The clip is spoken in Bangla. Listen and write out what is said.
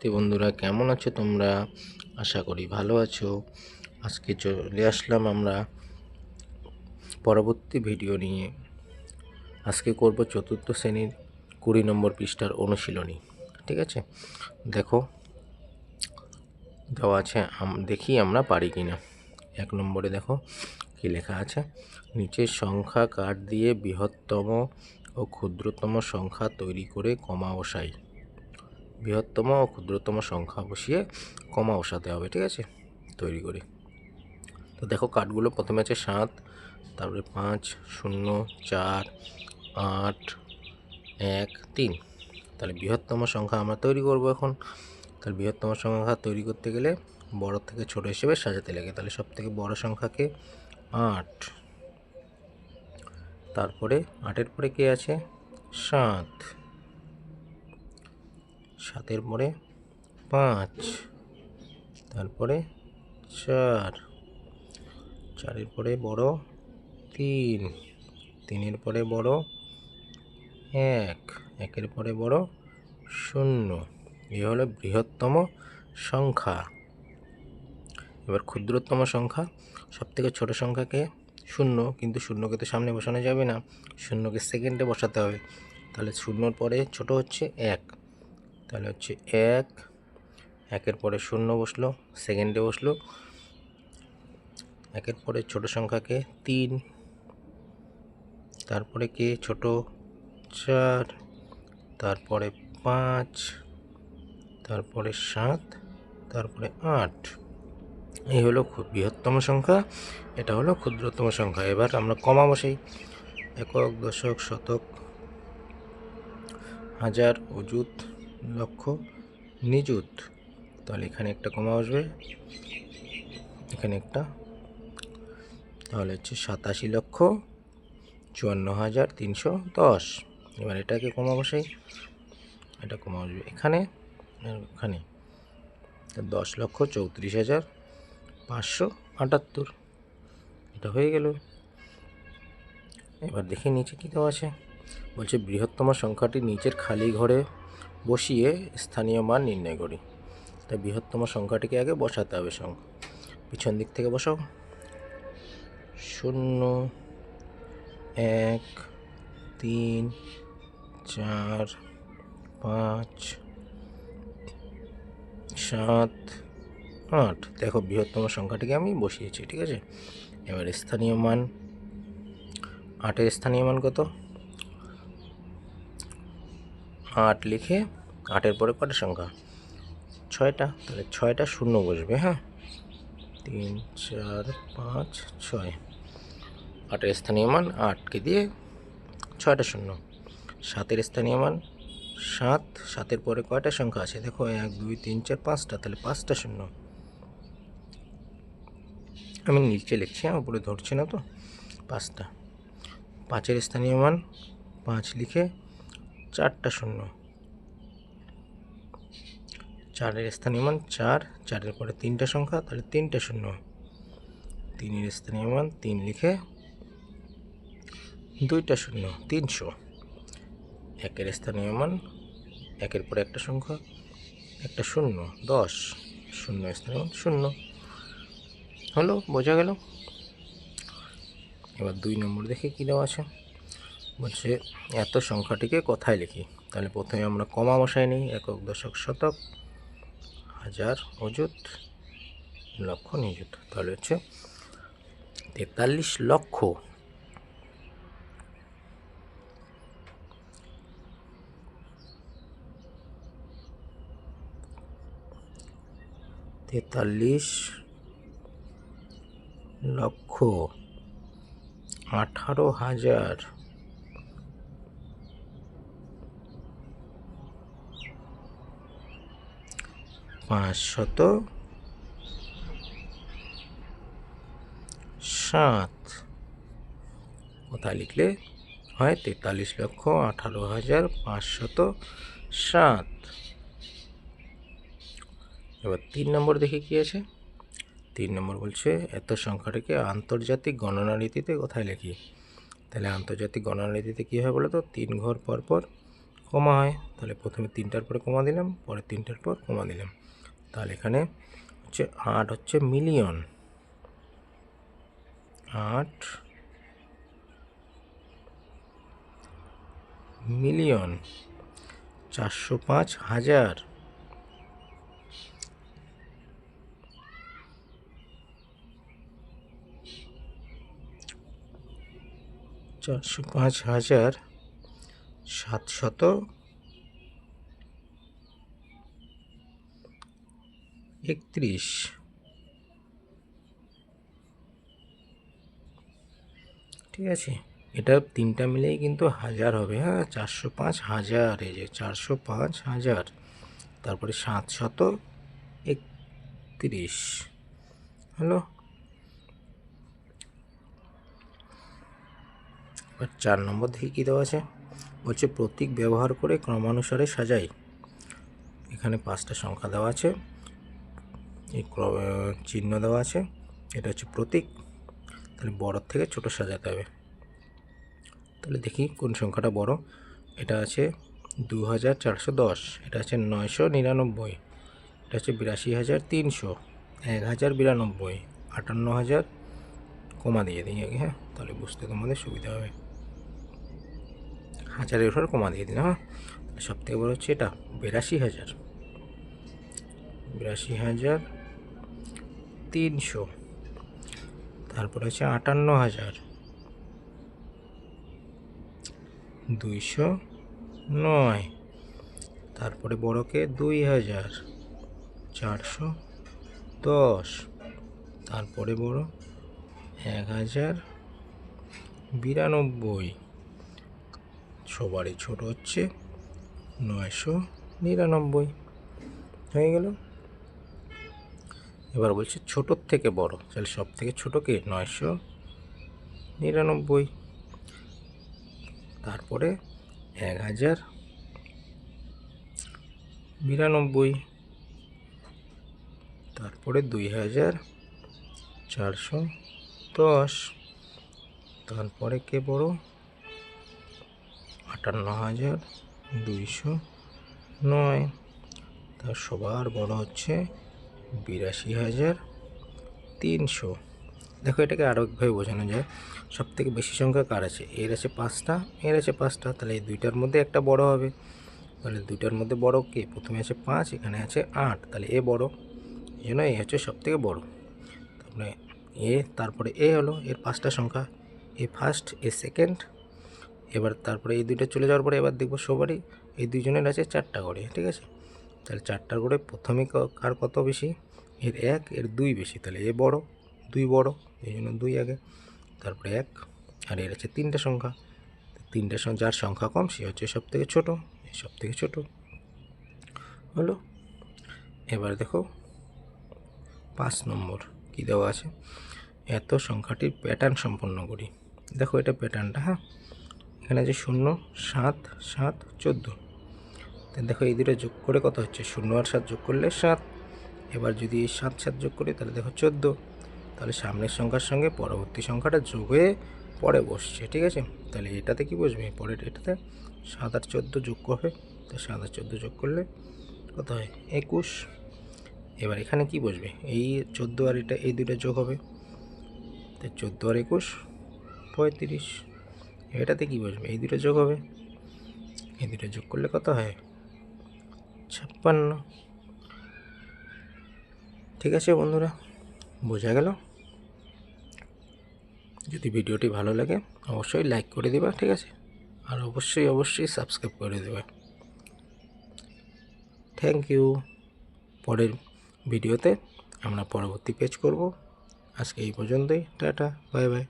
তো বন্ধুরা, কেমন আছো তোমরা? আশা করি ভালো আছো। আজকে চলে আসলাম আমরা পরবর্তী ভিডিও নিয়ে। আজকে করব চতুর্থ শ্রেণীর 20 নম্বর পৃষ্ঠার অনুশীলনী। ঠিক আছে, দেখো দেওয়া আছে, দেখি আমরা পারি কিনা। 1 নম্বরে দেখো কি লেখা আছে। নিচের সংখ্যা কাঠ দিয়ে বৃহত্তম ও ক্ষুদ্রতম সংখ্যা তৈরি করে কমা বসাই। বৃহত্তম ও ক্ষুদ্রতম সংখ্যা বসিয়ে কমা বসাতে হবে। ঠিক আছে, তৈরি করে। তো দেখো কাঠগুলো প্রথমে আছে 7, তারপরে 5, 0, 4, 8, 1, 3। তাহলে বৃহত্তম সংখ্যা আমরা তৈরি করব এখন। তাহলে বৃহত্তম সংখ্যা তৈরি করতে গেলে বড় থেকে ছোট হিসেবে সাজাতে লাগে। তাহলে সব থেকে বড় সংখ্যাকে 8, তারপরে 8-এর পরে কে আছে 7, 7-এর পরে 5, তারপরে 4, 4-এর পরে বড় 3, 3-এর পরে বড় 1, 1-এর পরে বড় 0। এই হলো বৃহত্তম সংখ্যা। এবার ক্ষুদ্রতম সংখ্যা, সব থেকে ছোট সংখ্যাকে 0, কিন্তু 0কে তো সামনে বসানো যাবে না, 0কে সেকেন্ডে বসাতে হবে। তাহলে 0-র পরে ছোট হচ্ছে 1, তাহলে হচ্ছে 1, 1-এর পরে 0 বসলো, সেকেন্ডে বসলো। 1-এর পরে ছোট সংখ্যাকে 3, তারপরে কে ছোট 4, তারপরে 5, তারপরে 7, তারপরে 8। এই হলো বৃহত্তম সংখ্যা, এটা হলো ক্ষুদ্রতম সংখ্যা। এবার আমরা কমা বসাই। একক, দশক, শতক, হাজার, অযুত, লক্ষ, নিযুত। তাহলে এখানে একটা কমা বসবে, এখানে একটা, তাহলে হচ্ছে 87,54,310। এবার এটাকে কমা বসাই, এটা কমা বসবে এখানে, এখানে 10,34,578। এটা হয়ে গেল। এবার দেখি নিচে কী দেওয়া আছে। বলছে বৃহত্তম সংখ্যাটি নিচের খালি ঘরে বসিয়ে স্থানীয় মান নির্ণয় করি। তাই বৃহত্তম সংখ্যাটিকে আগে বসাতে হবে। সংখ্যা পিছন দিক থেকে বসাও। 0, 1, 3, 4, 5, 7, 8। দেখো বৃহত্তম সংখ্যাটিকে আমি বসিয়েছি। ঠিক আছে, এবার স্থানীয় মান, 8-এর স্থানীয় মান কত? 8 লিখে 8-এর পরে কটা সংখ্যা? 6টা। তাহলে 6টা 0 বসবে। হ্যাঁ, 3, 4, 5, 6। 8-এর স্থানীয় মান 8কে দিয়ে 6টা 0। 7-এর স্থানীয় মান 7, 7-এর পরে কয়টা সংখ্যা আছে? দেখো 1, 2, 3, 4, 5টা। তাহলে 5টা 0। আমি নিচে লিখছি, উপরে ধরছি না তো। 5টা। 5-এর স্থানীয় মান 5 লিখে 4টা 0। 4-এর স্থানীয় মান 4, 4-এর পরে 3টা সংখ্যা, তাহলে 3টা 0। 3-এর স্থানীয় মান 3 লিখে 2টা 0, 300। 1-এর স্থানীয় মান, 1-এর পরে একটা সংখ্যা, একটা 0, 10। 0-এর স্থানীয় মান 0। হলো, বোঝা গেল। এবার 2 নম্বর দেখে কী দেওয়া আছে। বলছে এত সংখ্যাটিকে কথায় লিখি। তাহলে প্রথমে আমরা কমা বসাই নিই। একক, দশক, শতক, হাজার, অযুত, লক্ষ, নিযুত। তাহলে হচ্ছে 43 লক্ষ। তেতাল্লিশ লক্ষ 18,000 507। কোথায় লিখলে হয়? 43,18,507। এবার 3 নম্বর দেখে কি আছে। 3 নম্বর বলছে এত সংখ্যাটাকে আন্তর্জাতিক গণনা রীতিতে কোথায় লিখি। তাহলে আন্তর্জাতিক গণনা রীতিতে কী হয় বলো তো? 3 ঘর পর পর কমা হয়, তাহলে প্রথমে 3টার পরে কমা দিলাম, পরে 3টার পর কমা দিলাম, তাহলে এখানে হচ্ছে 8 হচ্ছে মিলিয়ন, 8 মিলিয়ন, 405,000, 405,731। ঠিক আছে, এটা 3টা মিলেই কিন্তু 1000 হবে। হ্যাঁ, 405,000, এই যে 405,000, তারপরে 731 হলো। এবার 4 নম্বর দেখি কী দেওয়া আছে। বলছে প্রতীক ব্যবহার করে ক্রমানুসারে সাজাই। এখানে 5টা সংখ্যা দেওয়া আছে, এই চিহ্ন দেওয়া আছে, এটা হচ্ছে প্রতীক। তাহলে বড় থেকে ছোট সাজাতে হবে। তাহলে দেখি কোন সংখ্যাটা বড়। এটা আছে 2410, এটা আছে 999, এটা হচ্ছে 82,300, 1092, 58,000, কমা দিয়ে দিই আগে। হ্যাঁ, তাহলে বুঝতে তোমাদের সুবিধা হবে। 1000-এর উপর কমা দিয়ে দিলাম। হ্যাঁ, সব থেকে বড় হচ্ছে এটা 82,000, 82,300, তারপরে হচ্ছে 58,209, তারপরে বড়কে 2,410, তারপরে বড় 1092, সবারই ছোট হচ্ছে 999। হয়ে গেল। এবার বলছে ছোটোর থেকে বড়, তাহলে সব থেকে ছোটো কে? 999, তারপরে 1092, তারপরে 2,410, তারপরে কে বড়? 58,209, তার সবার বড় হচ্ছে 82,300। দেখো, এটাকে আরও একভাবে বোঝানো যায়। সব থেকে বেশি সংখ্যা কার আছে? এর আছে 5টা, এর আছে 5টা, তাহলে এই দুইটার মধ্যে একটা বড় হবে। তাহলে দুইটার মধ্যে বড় কে? প্রথমে আছে 5, এখানে আছে 8, তাহলে এ বড়, এই জন্য এ হচ্ছে সব থেকে বড়। তারপরে তারপরে এ হলো এর 5টা সংখ্যা, এ ফার্স্ট, এ সেকেন্ড। এবার তারপরে এই দুইটা চলে যাওয়ার পরে এবার দেখবো সবারই এই দুইজনের আছে 4টা করে। ঠিক আছে, তাহলে 4টার করে প্রথমে কার কত বেশি? এর 1, এর 2 বেশি, তাহলে এ বড়, 2 বড়, এই জন্য 2 আগে, তারপরে 1, আর এর আছে 3টা সংখ্যা, 3টা যার সংখ্যা কম সে হচ্ছে সব থেকে ছোটো, সব থেকে ছোটো হলো। এবার দেখো 5 নম্বর কী দেওয়া আছে। এত সংখ্যাটির প্যাটার্ন সম্পন্ন করি। দেখো এটা প্যাটার্নটা। হ্যাঁ, এখানে আছে 0, 7, 7, 14। দেখো এই দুটো যোগ করে কত হচ্ছে? 0 আর 7 যোগ করলে 7। এবার যদি 7, 7 যোগ করি তাহলে দেখো 14। তাহলে সামনের সংখ্যার সঙ্গে পরবর্তী সংখ্যাটা যোগ হয়ে পরে বসছে। ঠিক আছে, তাহলে এটাতে কি বসবে? পরের এটাতে 7 আর 14 যোগ করবে, তো 7 আর 14 যোগ করলে কত হয়? 21। এবার এখানে কি বসবে? এই 14 আর এটা, এই দুটো যোগ হবে, তাই 14 আর 21 35। এটাতে কি বসবে? এই দুটো যোগ হবে, এই দুটো যোগ করলে কত হয়? 56। ঠিক আছে বন্ধুরা, বোঝা গেল? যদি ভিডিওটি ভালো লাগে অবশ্যই লাইক করে দেবা। ঠিক আছে, আর অবশ্যই সাবস্ক্রাইব করে দেবে। Thank you. পরের ভিডিওতে আমরা পরবর্তী পেজ করব। আজকে এই পর্যন্তই। টাটা, বাই বাই।